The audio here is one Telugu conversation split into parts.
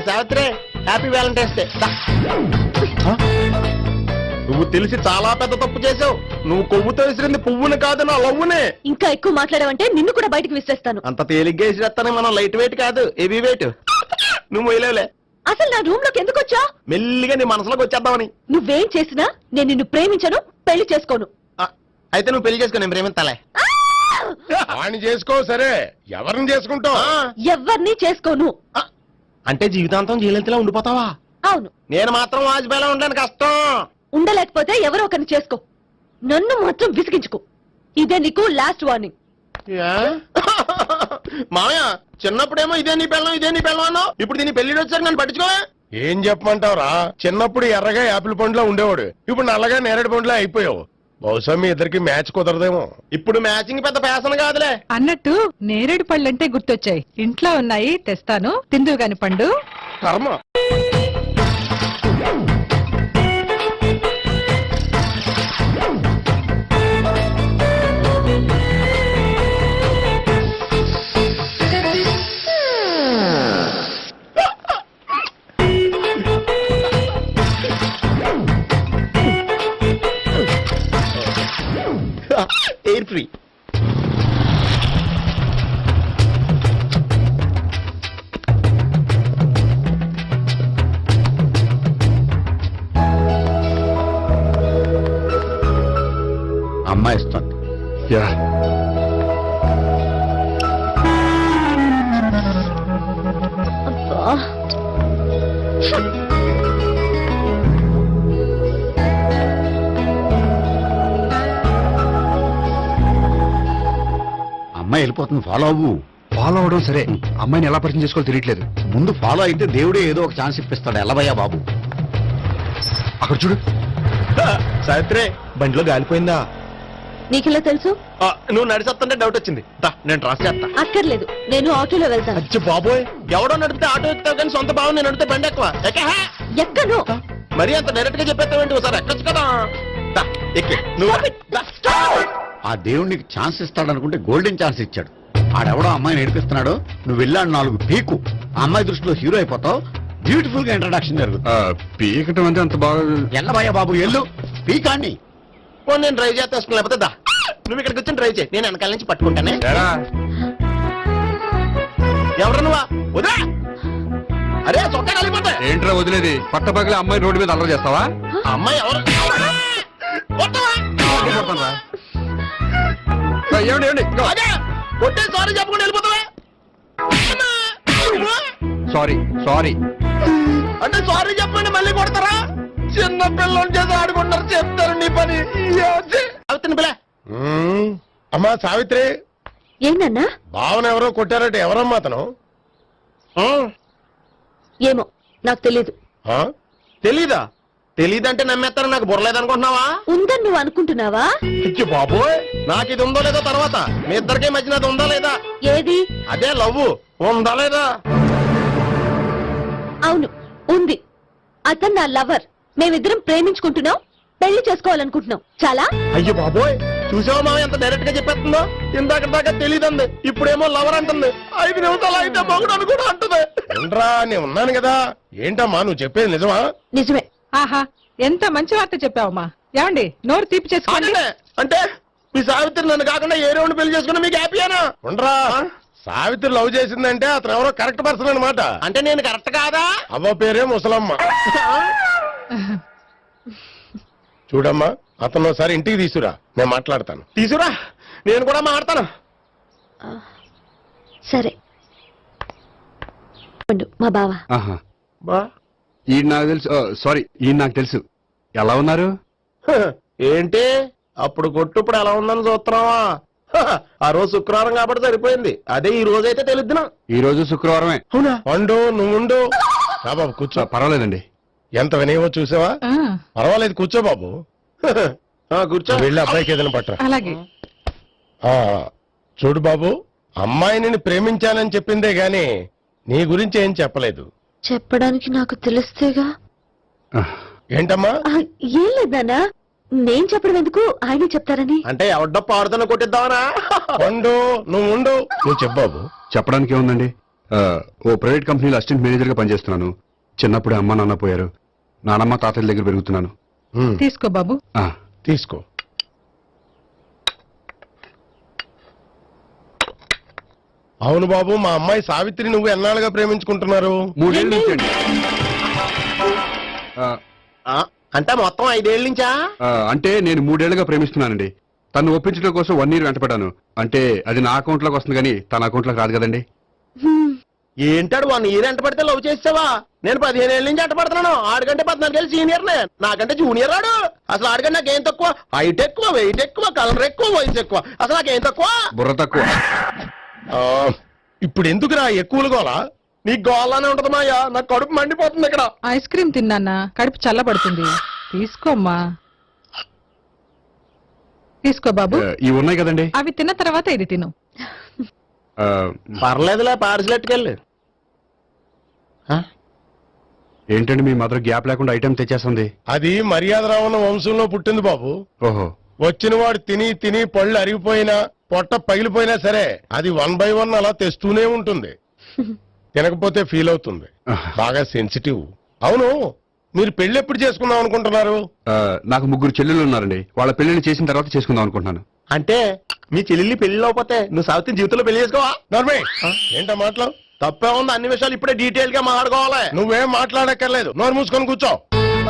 Savitri happy Valentine's day. నువ్వు తెలిసి చాలా పెద్ద తప్పు చేసావు. నువ్వు కొవ్వుతో విసిరింది పువ్వుని కాదు, నా లవ్వునే. ఇంకా ఎక్కువ మాట్లాడావంటే నిన్ను కూడా బయటకు విసిరేస్తాను. అంత తేలిగ్గా విసిరేస్తానే, మనం లైట్ వెయిట్ కాదు, హెవీ వెయిట్. నువ్వు మొయ్యలేవులే. అసలు నా రూమ్ లోకి ఎందుకు వచ్చా? మెల్లిగా నీ మనసులోకి వచ్చేద్దామని. నువ్వేం చేసినా నేను నిన్ను ప్రేమించను, పెళ్లి చేసుకోను. అయితే నువ్వు పెళ్లి చేసుకో, నేను ప్రేమించాలే. వాణ్ణి చేసుకో. సరే, ఎవరిని చేసుకుంటావు? ఎవరిని చేసుకోను. అంటే జీవితాంతం జైలెంతలా ఉండిపోతావా? అవును. నేను మాత్రం వాజ్పేయిలా ఉండడానికి కష్టం. ఉండలేకపోతే ఎవరో ఒకరిని చేసుకో, నన్ను మాత్రం విసిగించుకో. ఇదే నీకు లాస్ట్ వార్నింగ్. మామయ్య, చిన్నప్పుడేమో ఇదే నీ పెళ్ళం ఇదే నీ పెళ్ళం అన్నావు. ఇప్పుడు దీని పెళ్లి వచ్చాక నన్ను పట్టించుకోవా? ఏం చెప్పమంటావురా? చిన్నప్పుడు ఎర్రగా యాపిల్ పండులో ఉండేవాడు, ఇప్పుడు నల్లగా నేరేడు పండులో అయిపోయావు. బహుశా మీ ఇద్దరికి మ్యాచ్ కుదరదేమో. ఇప్పుడు మ్యాచింగ్ పెద్ద ఫ్యాషన్ కాదులే. అన్నట్టు నేరేడు పళ్ళంటే గుర్తొచ్చాయి. ఇంట్లో ఉన్నాయి, తెస్తాను, తిందువు గాని పండు. కర్మ. Air free. అమ్మాయి ఇస్తుంది. అమ్మాయి వెళ్ళిపోతుంది, ఫాలో అవ్వు. ఫాలో అవడం సరే, అమ్మాయిని ఎలా పరిచయం చేసుకోవాలో తెలియట్లేదు. ముందు ఫాలో అయితే దేవుడే ఏదో ఒక ఛాన్స్ ఇప్పిస్తాడు. ఎల్లవయ్యా బాబు. అక్కడ చూడు. సావిత్రి, బండిలో గాలిపోయిందా? నీకెలా తెలుసు? నువ్వు నడిచేస్తుంటే డౌట్ వచ్చింది. నేను ట్రాస్ చేస్తా. అక్కర్లేదు, నేను ఆటోలో వెళ్తాను. అచ్చి బాబోయ్, ఎవడో నడిపితే ఆటో ఎక్కుతావు కానీ సొంత భావం నేను నడిపితే బండి ఎక్కువ. ఎక్కను. మరి అంత డైరెక్ట్ గా చెప్పేస్తావేంటి? ఒకసారి ఎక్కొచ్చు కదా. ఎక్కి నువ్వు. ఆ దేవుడికి ఛాన్స్ ఇస్తాడనుకుంటే గోల్డెన్ ఛాన్స్ ఇచ్చాడు. ఆడెవడో అమ్మాయిని ఏడిపిస్తున్నాడు, నువ్వు వెళ్ళాడు 4 పీకు. ఆ అమ్మాయి దృష్టిలో హీరో అయిపోతావు. బ్యూటిఫుల్ గా ఇంట్రడక్షన్ జరుగుతుంది. పీకటం అంటే అంత బాగా. ఎల్లబయ్యా బాబు, ఎల్లు పీకాన్ని. నేను డ్రైవ్ చేస్తాను, లేకపోతే దా నువ్వు ఇక్కడికి వచ్చి డ్రైవ్ చేయి, నేను వెనకాల నుంచి పట్టుకుంటానే. ఎవరు నువ్వా? వదిలే. అరే చొక్కా కలిపోతా. ఏంట్రా వదిలేది? పట్టపగలే అమ్మాయి రోడ్డు మీద అల్లరి చేస్తావా? అమ్మాయి ఎవరు? కొట్టే సారీ చెప్పకుండా వెళ్ళిపోతావా? సారీ సారీ అంటే సారీ చెప్పండి మళ్ళీ కొడతారా? చిన్న పిల్లలు చేసి ఆడుకుంటారు, చెప్తారు నీ పని. అవుతుంది పిల్ల. అమ్మా సావిత్రి, ఏంటన్నా? భావన ఎవరో కొట్టారట. ఎవరమ్మా అతను? ఏమో నాకు తెలీదు. తెలీదా? తెలీదంటే నమ్మేస్తారో నాకు బుర్రలేదనుకుంటున్నావా? ఉందని నువ్వు అనుకుంటున్నావా? ఇచ్చి బాబోయ్, నాకు ఇది ఉందో లేదో తర్వాత. మీ ఇద్దరికే మధ్యన అది ఉందా లేదా? ఏది? అదే లవ్ ఉందా లేదా? అవును, ఉంది. అతను నా లవర్. మేమిద్దరం ప్రేమించుకుంటున్నాం, పెళ్లి చేసుకోవాలనుకుంటున్నాం. చాలా. అయ్యో బాబోయ్, చూసావా మామ ఎంత డైరెక్ట్ గా చెప్పేస్తుందో? ఇందాక దాకా తెలీదండి, ఇప్పుడేమో లవర్ అంటుంది. 5 నిమిషాలు అయితే మగుడు అని కూడా అంటుంది. ఏంట్రా, నేను ఉన్నాను కదా. ఏంటమ్మా నువ్వు చెప్పేది నిజమా? నిజమే. ఆహా, ఎంత మంచి వార్త చెప్పావమ్మా. ఏమండి, నోరు తీపి చేసుకోండి. అంటే మీ సావిత్రి నన్ను కాకుండా ఏ రౌండ్ పెళ్లి చేసుకున్నా మీకు హ్యాపీయేనా? ఉండరా, సావిత్రి లవ్ చేసిందంటే అతను ఎవరో కరెక్ట్ పర్సన్ అనమాట. అంటే నేను కరెక్ట్ కాదా? అవ్వ పేరే ముసలమ్మ. చూడమ్మా, అతను ఒకసారి ఇంటికి తీసుకురా, నేను మాట్లాడతాను. తీసురా, నేను కూడా మాట్లాడతాను. సరే. మా బావ. ఈ నాకు తెలుసు. సారీ, ఈ నాకు తెలుసు. ఎలా ఉన్నారు? ఏంటి అప్పుడు కొట్టు ఇప్పుడు ఎలా ఉందని చూస్తున్నావా? ఆ రోజు శుక్రవారం కాబట్టి సరిపోయింది. అదే ఈ రోజు అయితే తెలుద్దునా. ఈ రోజు శుక్రవారమే. అవునా? వండు, నువ్వు ఉండు. బాబు కూర్చో. పర్వాలేదండి. ఎంత వినయమో చూసావా? పర్వాలేదు, కూర్చో బాబు. కూర్చో. వెళ్ళి అబ్బాయికి ఏదైనా పట్టరా. అలాగే. చూడు బాబు, అమ్మాయిని ప్రేమించానని చెప్పిందే గాని నీ గురించి ఏం చెప్పలేదు. చెప్పడానికి నాకు తెలిస్తేగా. ఏంటమ్మా? ఏం లేదన్నా, నేను చెప్పడం ఎందుకు, ఆయన చెప్తారని. అంటే ఎవడ్డో పాడుతున్న కొట్టిద్దామనా? వండు, నువ్వు ఉండు. నువ్వు చెప్పు బాబు. చెప్పడానికి ఏముందండి, ఓ ప్రైవేట్ కంపెనీలో అసిస్టెంట్ మేనేజర్ గా పనిచేస్తున్నాను. చిన్నప్పుడే అమ్మ నాన్న పోయారు. నానమ్మ తాతయ్య దగ్గర పెరుగుతున్నాను. తీసుకో బాబు. ఆ, తీసుకో. అవును బాబు, మా అమ్మాయి సావిత్రి నువ్వు ఎన్నాళ్ళుగా ప్రేమించుకుంటున్నారు? 3 ఏళ్ళ నుంచి అండి. ఆ, అంటే మొత్తం 5 ఏళ్ళ నుంచా? అంటే నేను 3 ఏళ్లుగా ప్రేమిస్తున్నానండి. తను ఒప్పించడం కోసం 1 year వెంటపడ్డాను. అంటే అది నా అకౌంట్ లోకి వస్తుంది కానీ తన అకౌంట్ లోకి రాదు కదండి. ఏంటాడు 1 year ఎంట పడితే లవ్ చేసావా? నేను 15 ఏళ్ళ నుంచి ఎంట పడుతున్నాను. ఆడికంటే 14 ఏళ్ళు సీనియర్ నే, నాకంటే జూనియర్ ఆడు. అసలు ఆడికంటే నాకేం తక్కువ? హైట్ ఎక్కువ, వెయిట్ ఎక్కువ, కలర్ ఎక్కువ, వయసు ఎక్కువ. అసలు నాకేం తక్కువ? బుర్ర తక్కువ. ఇప్పుడు ఎందుకురా ఎక్కువలు గోలా? నీకు గోళ్ళనే ఉంటది మాయా, నాకు కడుపు మండిపోతుంది ఇక్కడ. ఐస్ క్రీమ్ తిన్నానా, కడుపు చల్లబడుతుంది. తీసుకోమ్మా. తీసుకో బాబు. ఇవి ఉన్నాయి కదండి. అవి తిన్న తర్వాత ఇది తిను. ఆ, పర్లేదులే, పార్సిల్ ఎట్టుకెళ్ళి. ఏంటండి మీ మదర్ గ్యాప్ లేకుండా ఐటెం తెచ్చేస్తుంది? అది మర్యాద రావణ వంశంలో పుట్టింది బాబు. ఓహో. వచ్చిన వాడు తిని తిని పళ్ళు అరిగిపోయినా పొట్ట పగిలిపోయినా సరే అది 1 by 1 అలా తెస్తూనే ఉంటుంది. తినకపోతే ఫీల్ అవుతుంది. బాగా సెన్సిటివ్. అవును, మీరు పెళ్లి ఎప్పుడు చేసుకుందాం అనుకుంటున్నారు? నాకు 3 చెల్లెలు ఉన్నారండి. వాళ్ళ పెళ్లిని చేసిన తర్వాత చేసుకుందాం అనుకుంటున్నాను. అంటే మీ చెల్లెల్ని పెళ్లి లేకపోతే నువ్వు సావిత్రి జీవితంలో పెళ్లి చేసుకోవా? నర్మే, ఏంటో మాటలు? తప్పే ఉంది, అన్ని విషయాలు ఇప్పుడే డీటెయిల్ గా మాట్లాడుకోవాలి. నువ్వేం మాట్లాడక్కర్లేదు, నోరు మూసుకొని కూర్చో.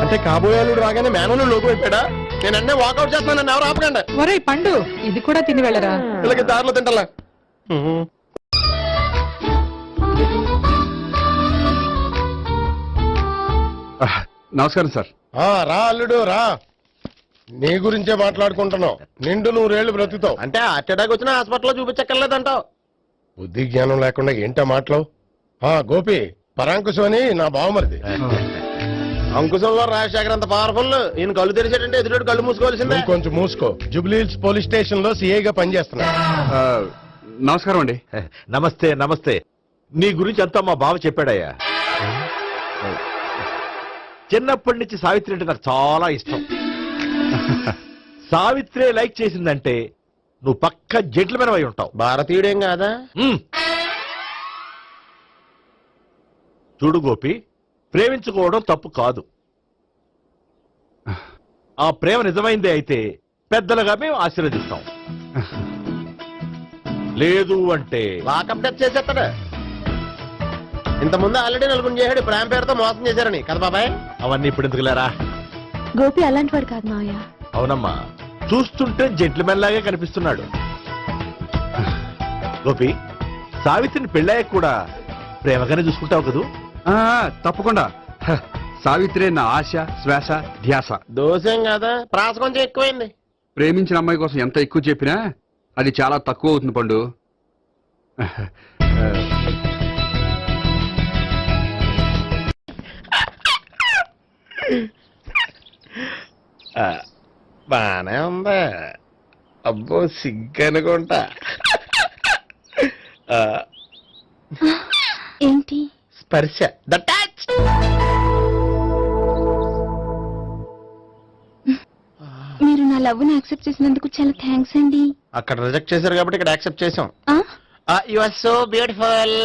అంటే కాబోయేలుడు రాగానే మేనలు లోకి అయిపోయాడా? నేను అన్నీ వాకౌట్ చేస్తున్నాను, నన్ను ఎవరు ఆపకండి. ఒరే పండు, ఇది కూడా తిని వెళ్ళరా. వీళ్ళకి దారిలో తింటలే. నమస్కారం సార్. రా అల్లుడు రా. నీ గురించే మాట్లాడుకుంటున్నావు. నిండు 100 ఏళ్ళు బ్రతుకుతావు. అంటే హార్ట్ అటాక్ వచ్చిన హాస్పిటల్లో చూపించక్కర్లేదంటావు. బుద్ధి జ్ఞానం లేకుండా ఏంటో మాటలు? గోపి, పరాంకుశం అని నా బావమరిది. అంకుశంలో రాజశేఖర్ అంత పవర్ఫుల్. ఈయన కళ్ళు తెరిచాడంటే ఎదురు కళ్ళు మూసుకోవాల్సిందే. నువ్వు కొంచెం మూసుకో. జూబ్లీహిల్స్ పోలీస్ స్టేషన్ లో సిఐగా పనిచేస్తున్నా. నమస్కారం అండి. నమస్తే నమస్తే. నీ గురించి అంతా మా బావ చెప్పాడయ్యా. చిన్నప్పటి నుంచి సావిత్రి అంటే నాకు చాలా ఇష్టం. సావిత్రి లైక్ చేసిందంటే నువ్వు పక్క జెంట్లమెన్ అయి ఉంటావు. భారతీయుడేం కాదా? చూడు గోపి, ప్రేమించుకోవడం తప్పు కాదు. ఆ ప్రేమ నిజమైందే అయితే పెద్దలుగా మేము ఆశీర్వదిస్తాం. లేదు అంటే వాకప్ డెత్ చేసేస్తాడు. ఇంతకుముందు ఆల్రెడీ 4 చేశాడు ప్రేమ పేరుతో మోసం చేశారని కదా బాబాయ్. అవన్నీ ఇప్పుడు ఎందుకులేరా. గోపి అలాంటి వాడు కాదు మావయ్య. అవునమ్మా, చూస్తుంటే జెంట్లమెన్ లాగే కనిపిస్తున్నాడు. గోపి, సావిత్రిని పెళ్ళాక కూడా ప్రేమగానే చూసుకుంటావు కదూ? తప్పకుండా. సావిత్రే నా ఆశ, శ్వాస, ధ్యాస. దోషం కదా, ప్రాస కొంచెం ఎక్కువైంది. ప్రేమించిన అమ్మాయి కోసం ఎంత ఎక్కువ చెప్పినా అది చాలా తక్కువ అవుతుంది పండు. బానే ఉందా? అబ్బో సిగ్గనుకుంటా. ఏంటి? స్పర్శ, ద టచ్. మీరు నా లవ్ ని యాక్సెప్ట్ చేసినందుకు చాలా థ్యాంక్స్ అండి. అక్కడ రిజెక్ట్ చేశారు కాబట్టి ఇక్కడ యాక్సెప్ట్ చేసాం. ఆ? You are so beautiful.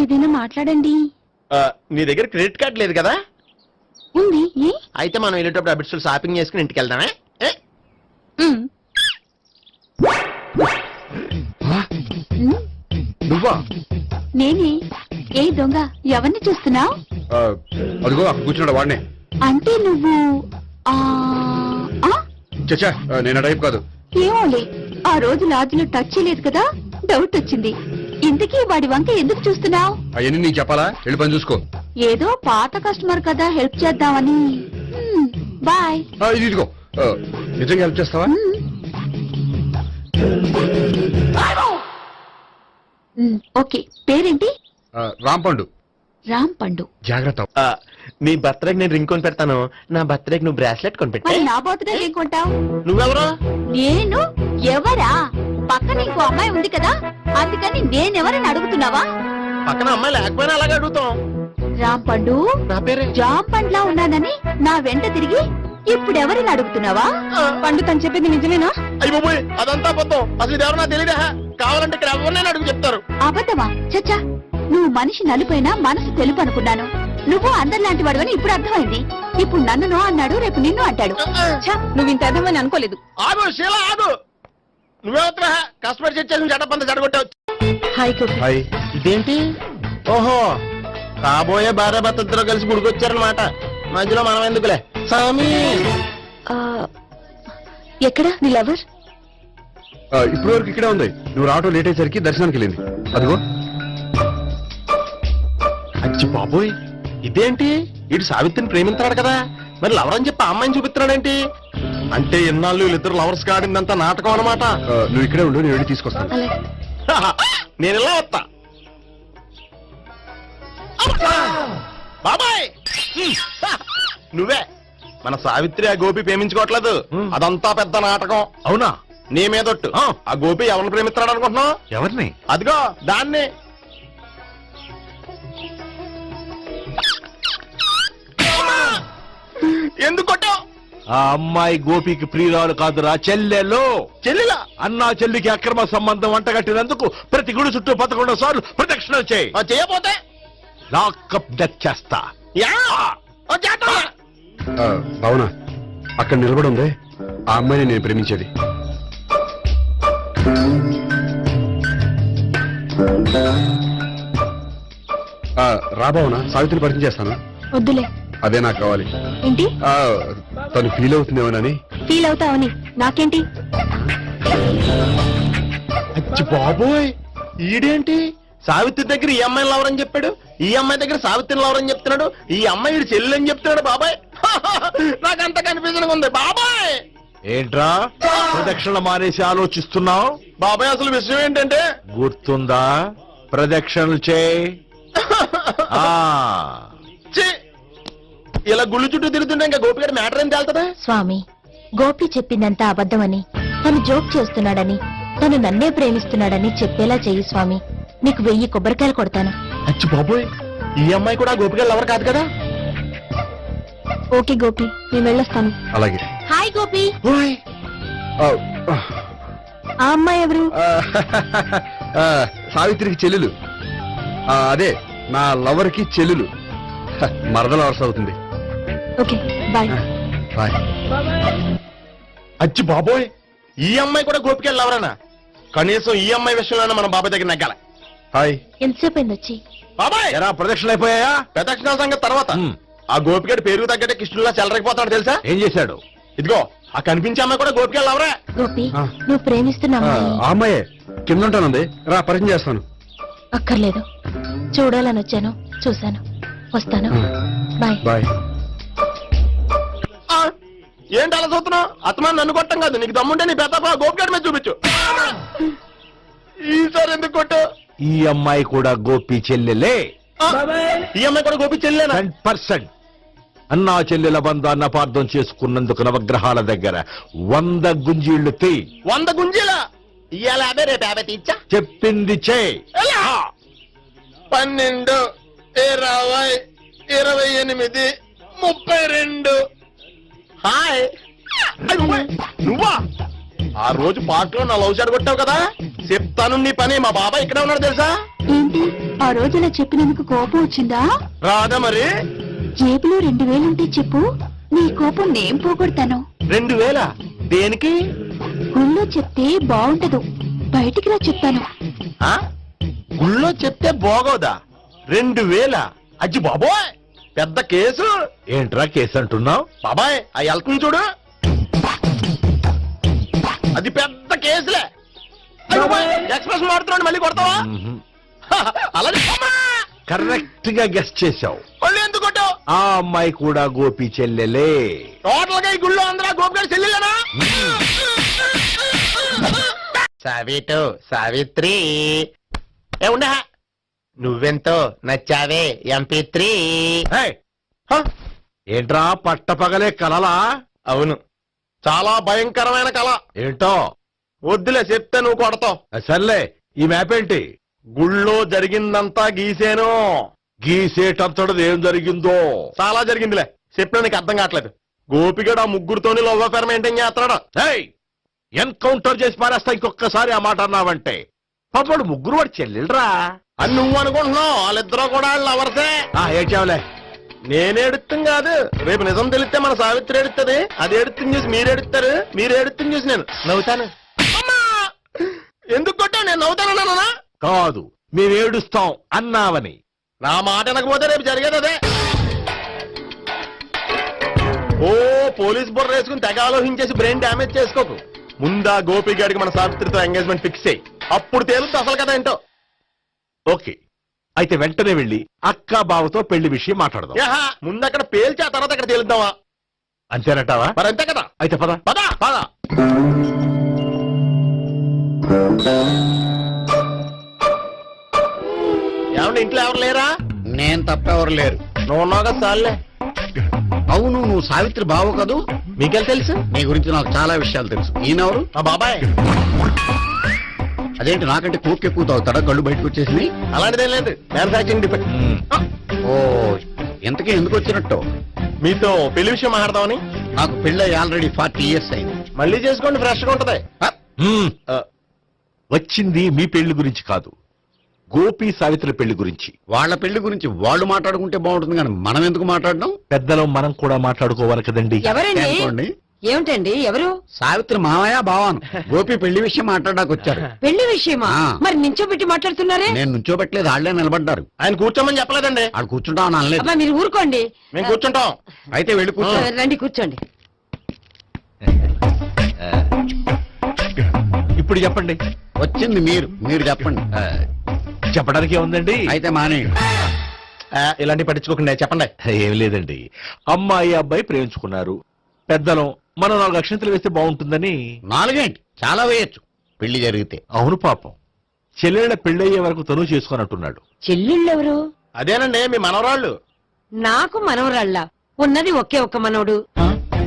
ఏదైనా మాట్లాడండి. నీ దగ్గర క్రెడిట్ కార్డ్ లేదు కదా? ఉంది. ఏ? అయితే మనం వెళ్ళేటప్పుడు అబిట్స్ షాపింగ్ చేసుకుని ఇంటికి వెళ్దామే. ఉమ్. నువ్వా? నేనే. ఏ దొంగ, ఎవరిని చూస్తున్నావు? అదిగో అక్కడ కూర్చున్నాడు వాడినే. అంటే నువ్వు ఆ ఆ? చచ్చా, నేను టైప్ కాదు. ఏమోలే, ఆ రోజు లాడ్జిలో టచ్ చేయలేదు కదా, డౌట్ వచ్చింది. ఇంతకీ వాడి వంక ఎందుకు చూస్తున్నావు? అవన్నీ నీకు చెప్పాలా? వెళ్ళి పని చూసుకో. ఏదో పాత కస్టమర్ కదా, హెల్ప్ చేద్దామని. బాయ్. ఇదిగో, నిజంగా హెల్ప్ చేస్తావా? ఓకే. పేరేంటి? రాంపండు. రామ్ పండు. జాగ్రత్త. నీ బర్త్డేకి నేను రింగ్ కొని పెడతాను, నా బర్త్డేకి నువ్వు బ్రాస్లెట్ కొని పెట్టా. మరి నా బర్త్డే ఏం కొంటావు? నువ్వెవరు? నేను ఎవరా? పక్కన ఇంకో అమ్మాయి ఉంది కదా, అందుకని నేనెవరని అడుగుతున్నావా? పక్కన అమ్మాయి లేకపోయినా అలాగే అడుగుతాం. రామ్ పండు, నా పేరే. జామ్ పండ్లా ఉన్నానని నా వెంట తిరిగి ఇప్పుడు ఎవరిని అడుగుతున్నావా? పండు తను చెప్పింది నిజమేనా? అయ్యి బాబోయ్ అదంతా అబద్ధం. అసలు ఇది ఎవరన్నా తెలియదా? కావాలంటే ఇక్కడ ఎవరినైనా అడుగు చెప్తారు. అబద్ధమా? చచ్చా, నువ్వు మనిషి నలుపైనా మనసు తెలుపు అనుకున్నాను. నువ్వు అందరిలాంటి వాడు అని ఇప్పుడు అర్థమైంది. ఇప్పుడు నన్ను నో అన్నాడు, రేపు నిన్ను అంటాడు. నువ్వు ఇంత అర్థమని అనుకోలేదు. ఆగు శీల ఆగు. నువ్వేవత్రా కస్టమర్ చేసి జడపంత జడగొట్టావు. హాయ్ గోపి. హాయ్. ఇదేంటి? ఓహో కాబోయే భార్య భర్త ఇద్దరు కలిసి గుడికొచ్చారనమాట. మధ్యలో మనం ఎందుకులే స్వామి. ఎక్కడ నీ లవర్? ఇప్పటి వరకు ఇక్కడే ఉంది. నువ్వు రావటం లేట్ అయ్యేసరికి దర్శనానికి వెళ్ళింది. అదిగో. అచ్చి బాబోయ్ ఇదేంటి? ఇటు సావిత్రిని ప్రేమించాడు కదా, మరి లవర్ అని చెప్పి ఆ అమ్మాయిని చూపిస్తున్నాడేంటి? అంటే ఇన్నాళ్ళు వీళ్ళిద్దరు లవర్స్ కాడిందంతా నాటకం అనమాట. నువ్వు ఇక్కడే ఉండు, నేను వెళ్ళి తీసుకొస్తాను. అలాగే. నేను ఇలా వస్తా. బాబాయ్ నువ్వే మన సావిత్రి ఆ గోపి ప్రేమించుకోవట్లేదు. అదంతా పెద్ద నాటకం. అవునా? నీ మీదొట్టు. ఆ గోపి ఎవరిని ప్రేమిస్తున్నాడు అనుకుంటున్నావు? ఎవరిని? అదిగో దాన్ని. ఎందుకు కొట్టావు? ఆ అమ్మాయి గోపికి ప్రియురాలు కాదురా, చెల్లెలు. చెల్లిలా? అన్నా చెల్లికి అక్రమ సంబంధం వంటగట్టినందుకు ప్రతి గుడి చుట్టూ 11 సార్లు ప్రదక్షిణలు చేయి. చేయపోతే లాకప్ డెత్ చేస్తా. యా చేస్తా. అవునా? అక్కడ నిలబడి ఉంది ఆ అమ్మాయిని నేను ప్రేమించేది. రాబావునా? సావిత్రిని పరిచయం చేస్తాను. వద్దులే. అదే నాకు కావాలి. ఏంటి? తను ఫీల్ అవుతుందేమోనని. ఫీల్ అవుతావని నాకేంటి? అచ్చి బాబోయ్ ఈడేంటి సావిత్రి దగ్గర ఈ అమ్మాయిని లవర్ అని చెప్పాడు, ఈ అమ్మాయి దగ్గర సావిత్రిని లవర్ అని చెప్తున్నాడు, ఈ అమ్మాయి ఈడు చెల్లి అని చెప్తున్నాడు. బాబాయ్ నాకంత కన్ఫ్యూజన్ ఉంది బాబాయ్. ఏంట్రా ప్రదక్షిణ మానేసి ఆలోచిస్తున్నావు? బాబాయ్ అసలు విషయం ఏంటంటే గుర్తుందా? ప్రదక్షిణలు చేయి. ఆ, ఛీ, ఇలా గుళ్ళు చుట్టూ తిరుగుతుంటే ఇంకా గోపిగారి మ్యాటర్ ఏం తేలుతుందా? స్వామి, గోపి చెప్పిందంతా అబద్ధమని, తను జోక్ చేస్తున్నాడని, తను నన్నే ప్రేమిస్తున్నాడని చెప్పేలా చెయ్యి స్వామి. నీకు 1000 కొబ్బరికాయలు కొడతాను. అచ్చి బాబోయ్ ఈ అమ్మాయి కూడా గోపిగారు లవర్ కాదు కదా? ఓకే గోపి, నేను వెళ్ళొస్తాను. అలాగే. హాయ్ గోపి. ఓయ్ ఆ అమ్మాయి ఎవరు? సావిత్రికి చెల్లెలు. అదే నా లవర్ కి చెల్లెలు. మరద లవర్స్ అవుతుంది. Okay bye. బాయ్. అచ్చి బాబోయ్ ఈ అమ్మాయి కూడా గోపిగారు లవరేనా? కనీసం ఈ అమ్మాయి విషయంలోనే మన బాబాయ్ దగ్గర నెగ్గాల. హాయ్. ఎంతసేపు అయింది వచ్చి? బాబాయ్ ఎరా ప్రదక్షిణలు అయిపోయాయా? ప్రదక్షిణాల సంగతి తర్వాత. ఆ గోపిగాడు పేరు తగ్గట్టే కృష్ణులా చెలరైపోతాడు తెలుసా? ఏం చేశాడు? ఇదిగో ఆ కనిపించే అమ్మాయి కూడా గోపిగారు లవరే. గోపి, నువ్వు ప్రేమిస్తున్న ఆ అమ్మాయి అమ్మాయే కింద ఉంటానంది. రా పరిచయం చేస్తాను. అక్కర్లేదు. చూడాలని వచ్చాను, చూశాను, వస్తాను. బాయ్. బాయ్. ఏంటి అలా చూస్తున్నావు? అత్తమాని నన్ను కొట్టం కాదు, నీకు దమ్ముంటే నీ పెద్ద గోపిగాడి మీద చూపించు. ఈసారి ఎందుకు కొట్టు? ఈ అమ్మాయి కూడా గోపి చెల్లెలే. ఈ అమ్మాయి కూడా గోపి చెల్లేనా? 100%. అన్నా చెల్లెల బంధాన్ని అపార్థం చేసుకున్నందుకు నవగ్రహాల దగ్గర 100 గుంజీళ్లు తీ. 100 గుంజీలా? ఇవాళ 50 రేపు 50 తీచ్చా. చెప్పింది చే. 12, 20, 28, 32. హాయ్. నువ్వా? ఆ రోజు పార్క్ లో నా లవ్ షాట్ కొట్టావు కదా, చెప్తాను నీ పని. మా బాబాయ్ ఇక్కడే ఉన్నాడు తెలుసా? ఏంటి ఆ రోజు ఇలా చెప్పినందుకు కోపం వచ్చిందా? రాదా మరి? జేబులో 2000 ఉంటే చెప్పు, నీ కోపం నేను పోగొడతాను. 2000 దేనికి? గుళ్ళో చెప్తే బాగుంటదు, బయటికి రా చెప్తాను. ఆ? గుళ్ళో చెప్తే బాగోదా? 2000? అజ్జి బాబోయ్ పెద్ద కేసు. ఏంట్రా కేసు అంటున్నావు? బాబాయ్ ఆ వెళ్తుంది చూడు, అది పెద్ద కేసులే. ఎక్స్ప్రెస్ మాడుతున్నాడు, మళ్ళీ కొడతావా? అలాగే కరెక్ట్ గా గెస్ట్ చేశావు. మళ్ళీ ఎందుకు కొట్టావు? ఆ అమ్మాయి కూడా గోపి చెల్లెలే. టోటల్ గా ఈ గుళ్ళో అందరూ గోపిగాడి చెల్లెలేనా? సావిటు సావిత్రి ఏ ఉండే నువ్వెంతో నచ్చావే MP3. హే! ఏంట్రా పట్టపగలే కలలా? అవును, చాలా భయంకరమైన కళ. ఏంటో వద్దులే చెప్తే నువ్వు కొడతావు. సర్లే, ఈ మ్యాప్ ఏంటి? గుళ్ళో జరిగిందంతా గీసేను. గీసేటంతటది ఏం జరిగిందో? చాలా జరిగిందిలే, చెప్పినా నీకు అర్థం కావట్లేదు. గోపిగడు ఆ ముగ్గురుతోని లవ్ అఫేర్ మెయింటైన్ చేస్తున్నాడు. ఎన్కౌంటర్ చేసి పారేస్తా ఇంకొకసారి ఆ మాట అన్నావంటే. పాపడు ముగ్గురు వాడు చెల్లెలరా. అని నువ్వు అనుకుంటున్నావు, వాళ్ళిద్దరూ కూడా లవర్సే. ఏడ్చావులే. నేను ఎడుతుంది కాదు, రేపు నిజం తెలిస్తే మన సావిత్రి ఎడుతుంది. అది ఎడుతుంది చూసి మీరు ఎడుతారు, మీరు ఎడుతుంది చూసి నేను నవ్వుతాను. అమ్మా! ఎందుకు కొట్టావు? నేను నవ్వుతానన్నా? కాదు, మేము ఏడుస్తాం అన్నావని. నా మాట వినకపోతే రేపు జరిగేది అదే. ఓ పోలీస్ బుర్ర వేసుకుని తెగ ఆలోచించేసి బ్రెయిన్ డ్యామేజ్ చేసుకోకు. ముందా గోపి గారికి మన సావిత్రితో ఎంగేజ్మెంట్ ఫిక్స్ అయ్యి అప్పుడు తేలుతుంది అసలు కదా ఏంటో. ఓకే, అయితే వెంటనే వెళ్ళి అక్క బావతో పెళ్లి విషయం మాట్లాడదాం. యహా, ముందు అక్కడ పేల్చి ఆ తర్వాత అక్కడ తేలుద్దామా? అంతేనటావా? మరి అంతే కదా. అయితే పద పద పద. ఏమండి ఇంట్లో ఎవరు లేరా? నేను తప్పెవరు లేరు. నువ్వు ఉన్నావు కదా సార్లే. అవును, నువ్వు సావిత్రి బావు కదూ? మీకెళ్ళి తెలుసు? నీ గురించి నాకు చాలా విషయాలు తెలుసు. ఈయనెవరు? మా బాబాయ్. అదేంటి నాకంటే కోక్ ఎక్కువ తాగుతాడా? కళ్ళు బయటకు వచ్చేసింది. అలాంటిదేం లేదు, మ్యానుఫాక్చరింగ్ డిఫెక్ట్. ఓ, ఇంతకీ ఎందుకు వచ్చినట్టు? మీతో పెళ్లి విషయం మాట్లాడదామని. నాకు పెళ్ళి ఆల్రెడీ 40 years అయింది. మళ్ళీ చేసుకోండి, ఫ్రెష్ గా ఉంటది. వచ్చింది మీ పెళ్లి గురించి కాదు, గోపి సావిత్రి పెళ్లి గురించి. వాళ్ళ పెళ్లి గురించి వాళ్ళు మాట్లాడుకుంటే బాగుంటుంది, కానీ మనం ఎందుకు మాట్లాడడం? పెద్దలో మనం కూడా మాట్లాడుకోవాలి కదండి. ఎవరండి? అనుకోండి. ఏమిటండి? ఎవరు? సావిత్రి మామయ్య బావాను. గోపి పెళ్లి విషయం మాట్లాడడానికి వచ్చారు. పెళ్లి విషయమా? ఆ. మరి నించోబెట్టి మాట్లాడుతున్నారే? నేను నుంచోబెట్టలేదు, వాళ్ళే నిలబడ్డారు. ఆయన కూర్చోమని చెప్పలేదండి. ఆడు కూర్చుంటామని అనలేదు. అబ్బా, మీరు ఊరుకోండి. మేము కూర్చుంటాం. అయితే వెళ్ళి కూర్చో. రండి కూర్చోండి. ఇప్పుడు చెప్పండి. వచ్చింది మీరు చెప్పండి. చెప్పడానికి ఏముందండి? అయితే మానేయండి. ఇలాంటి పట్టించుకోకుండా చెప్పండి. ఏం లేదండి, అమ్మాయి అబ్బాయి ప్రేమించుకున్నారు. పెద్దలం మనం 4 అక్షంతలు వేస్తే బాగుంటుందని. 4 ఏంటి, చాలా వేయచ్చు పెళ్లి జరిగితే. అవును పాపం, చెల్లెళ్ళ పెళ్ళయ్యే వరకు తను చేసుకున్నట్టున్నాడు. చెల్లెళ్ళెవరు? అదేనండి మీ మనవరాళ్ళు. నాకు మనవరాళ్ళ ఉన్నది ఒకే ఒక్క మనవడు.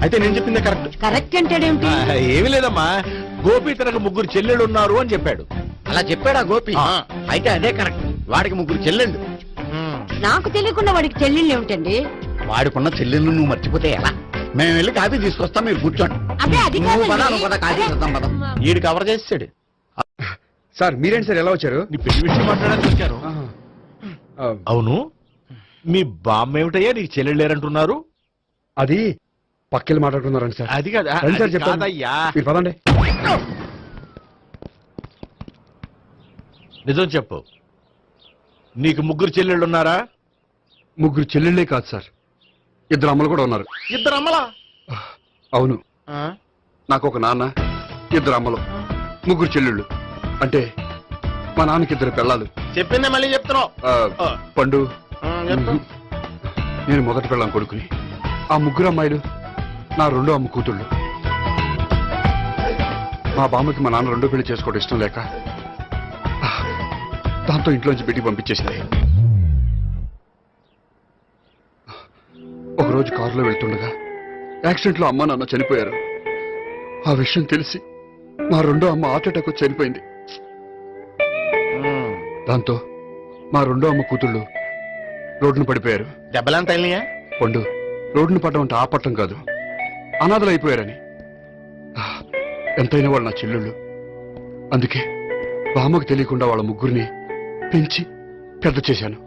అయితే నేను చెప్పిందే కరెక్ట్. కరెక్ట్ అంటాడేమిటి? ఏమి లేదమ్మా, గోపి తనకు 3 చెల్లెళ్ళు ఉన్నారు అని చెప్పాడు. అలా చెప్పాడా గోపి? ఆ. అయితే అదే కరెక్ట్. వాడికి 3 చెల్లెళ్ళు. నాకు తెలియకుండా వాడికి చెల్లెళ్ళు ఏమిటండి? వాడికున్న చెల్లెళ్ళు నువ్వు మర్చిపోతే ఎలా? మేము వెళ్ళి కాఫీ తీసుకొస్తాం, మీరు కూర్చోండి. అబ్బే, అది నువ్వు పద, కాదండి. నువ్వు పద, కాఫీ చేద్దాం పద. ఈడు కవర్ చేసాడు. సార్ మీరేంటి సార్ ఎలా వచ్చారు? నీ పెళ్లి విషయం మాట్లాడడానికి వచ్చాను. అవును, మీ బామ్మ ఏమిటయ్యా నీకు చెల్లెళ్ళు లేరంటున్నారు? అది పక్కెళ్ళి మాట్లాడుకున్నారండి సార్. అది కాదా? రండి సార్ అది చెప్తాను. కాదయ్యా. మీరు పదండి. నిజం చెప్పు, నీకు 3 చెల్లెళ్ళు ఉన్నారా? 3 చెల్లెళ్ళే కాదు సార్, 2 అమ్మలు కూడా ఉన్నారు. ఇద్దరు అమ్మలా? అవును, నాకు ఒక నాన్న, 2 అమ్మలు, 3 చెల్లెళ్ళు. అంటే మా నాన్నకి 2 పిల్లలు. చెప్పిందే మళ్ళీ చెప్తున్నావు. పండు, చెప్పు. నేను మొదటి పెళ్ళాం కొడుకుని. ఆ 3 అమ్మాయిలు నా 2వ అమ్మ కూతుళ్ళు. మా బామ్మకి మా నాన్న 2వ పెళ్లి చేసుకోవడం ఇష్టం లేక దాంతో ఇంట్లోంచి బయటికి పంపించేసింది. ఒకరోజు కారులో వెళ్తుండగా యాక్సిడెంట్ లో అమ్మ నాన్న చనిపోయారు. ఆ విషయం తెలిసి మా 2వ అమ్మ హార్ట్ అటాక్ వచ్చి చనిపోయింది. దాంతో మా 2వ అమ్మ కూతుళ్ళు రోడ్డును పడిపోయారు. దెబ్బలంత తగిలినాయా? పండు, రోడ్డును పడ్డం అంటే ఆపట్టం కాదు, అనాథలు అయిపోయారని. ఎంతైనా వాళ్ళు నా చెల్లెళ్ళు. అందుకే బామ్మకు తెలియకుండా వాళ్ళ 3 పెంచి పెద్ద చేశాను.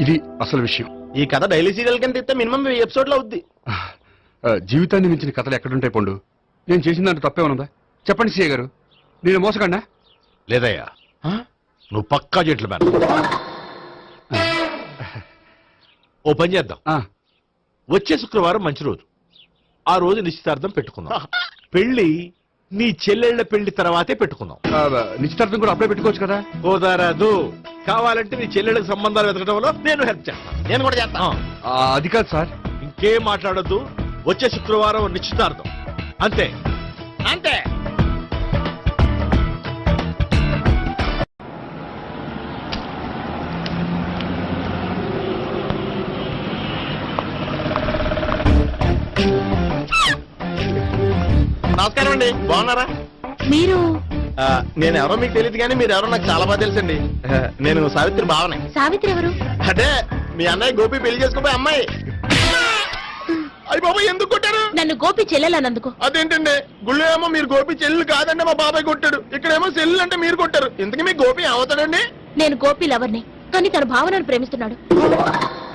ఇది అసలు విషయం. ఈ కథ డైలీ సీరియల్ కింద ఇస్తే మినిమం 1000 ఎపిసోడ్లు అవుద్ది. జీవితాన్ని మించిన కథలు ఎక్కడుంటాయి పండు? నేను చేసిన దాంట్లో తప్పే ఉన్నదా? చెప్పండి సీఏ గారు, నేను మోసకండా? లేదయ్యా, నువ్వు పక్కా జెట్లు మ్యాన్. ఓ పని చేద్దాం, వచ్చే శుక్రవారం మంచి రోజు. ఆ రోజు నిశ్చితార్థం పెట్టుకుందాం. పెళ్లి నీ చెల్లెళ్ల పెళ్లి తర్వాతే పెట్టుకుందాం. నిశ్చితార్థం కూడా అప్పుడే పెట్టుకోవచ్చు కదా? కుదరదు, కావాలంటే నీ చెల్లెళ్ళకి సంబంధాలు వెతకడంలో నేను హెల్ప్ చేస్తాను. నేను కూడా చేస్తా. అది కాదు సార్. ఇంకేం మాట్లాడొద్దు, వచ్చే శుక్రవారం నిశ్చితార్థం, అంతే అంతే. నమస్కారం అండి, బాగున్నారా? మీరు నేను ఎవరో మీకు తెలియదు కానీ మీరు ఎవరో నాకు చాలా బాగా తెలుసండి. నేను సావిత్రి బావనే. సావిత్రి ఎవరు? అంటే మీ అన్నయ్య గోపి పెళ్లి చేసుకోపోయి అమ్మాయి. అయ్యి బాబా ఎందుకు కొట్టారు? నన్ను గోపి చెల్లెలన్నందుకు. అదేంటండి గుళ్ళు ఏమో మీరు గోపి చెల్లు కాదండి మా బాబాయ్ కొట్టాడు, ఇక్కడేమో చెల్లు అంటే మీరు కొట్టారు. ఇంతకీ మీ గోపి ఏమవుతాడండి? నేను గోపి లవర్ని, కానీ తన భావనను ప్రేమిస్తున్నాడు.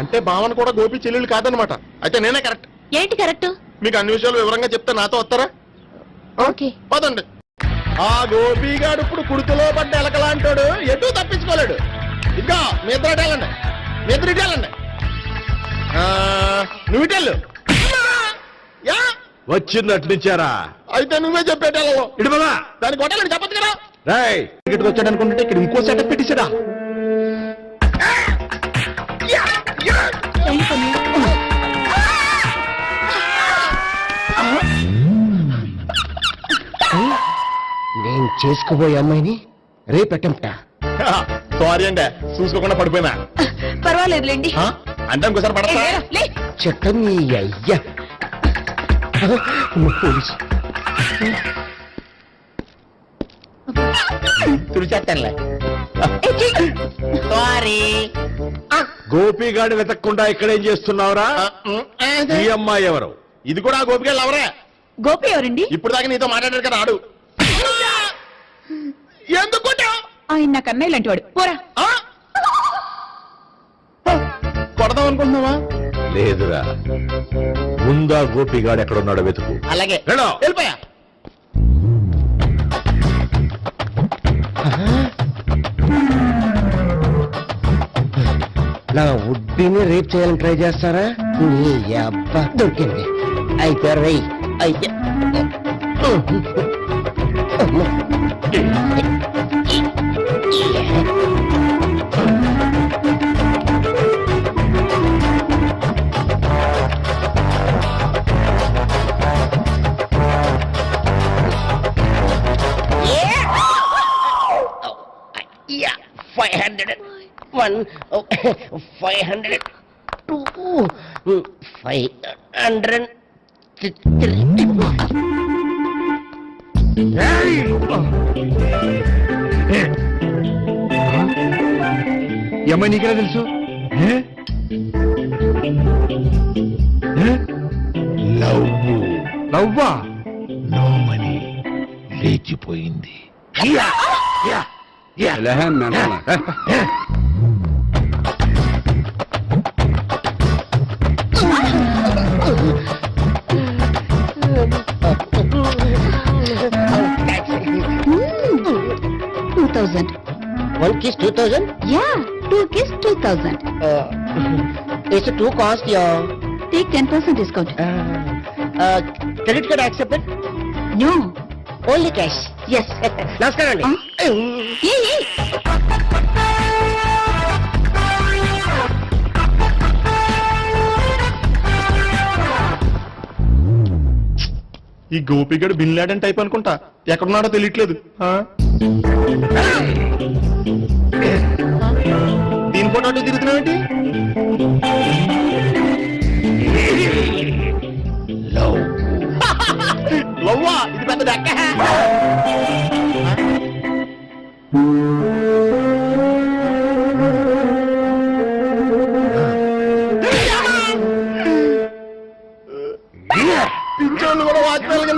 అంటే భావన కూడా గోపి చెల్లెలు కాదనమాట. అయితే నేనే కరెక్ట్. ఏంటి కరెక్ట్? మీకు అన్ని విషయాలు వివరంగా చెప్తే నాతో వస్తారా? ఓకే. పదండి. ఆ గోపిగాడు ఇప్పుడు కుడుకులో పడ్డ ఎలకలాంటాడు, ఎటు తప్పించుకోలేడు. ఇంకా మీ ఇద్దరు ఇటేళ్ళండి, మీ ఇద్దరు ఇటేళ్ళండి. నువ్వు ఇటెళ్ళు. యా వచ్చిందటు నుంచారా? అయితే నువ్వే చెప్పేటెళ్ళవు. ఇటు బాబా దానికి కొట్టాలని చెప్పదు కదా. రేయ్ ఇక్కడికి వచ్చాడు అనుకుంటే ఇక్కడ ఇంకో సెటప్ పెట్టేసాడా? నేను చేసుకోబోయే అమ్మాయిని రేపెట్టంట. సారీ అండి, చూసుకోకుండా పడిపోయినా. పర్వాలేదులేండి. అంటే ఇంకోసారి పడతా. చెట్ట నీ అయ్యా పోలీసు తుడిచేస్తానులే. సారీ. గోపిగాడు వెతక్కుండా ఇక్కడేం చేస్తున్నావురా? ఈ అమ్మాయి ఎవరు? ఇది కూడా ఆ గోపికలు ఎవరే? గోపి ఎవరండి? ఇప్పుడు దాకా నీతో మాట్లాడారు కదా ఆడు. ఎందుకు కొట్టావ్? ఆయన నాకు అన్నయ్య లాంటి వాడు. పోరా. కొడదాం అనుకుంటున్నావా? లేదురా, ముందా గోపిగాడు ఎక్కడున్నాడో వెతుకు. అలాగే వెళ్ళు. వెళ్ళిపోయా. నా ఉడ్డిని రేప్ చేయాలని ట్రై చేస్తారా? నీ అబ్బా దొరికింది. అయితే రై అయితే Yeah, 500. 1, 500. 2, 500. 3. ఈ అమ్మాయి నీకెలా తెలుసు? లవ్వా? నోమని లేచిపోయింది. One kiss 2000. Yeah, 2 kiss 2000. It's a 2 cost, yeah. Take 10% discount. Credit card accepted? No. Only cash. Yes. నమస్కారం అండి. Hey. ఈ గోపిగడు బిన్ లాడెన్ టైప్ అనుకుంటా, ఎక్కడున్నాడో తెలియట్లేదు. దీని ఫోటో అటు తిరుగుతున్నావేంటి? లవ్వా? ఇది పెద్ద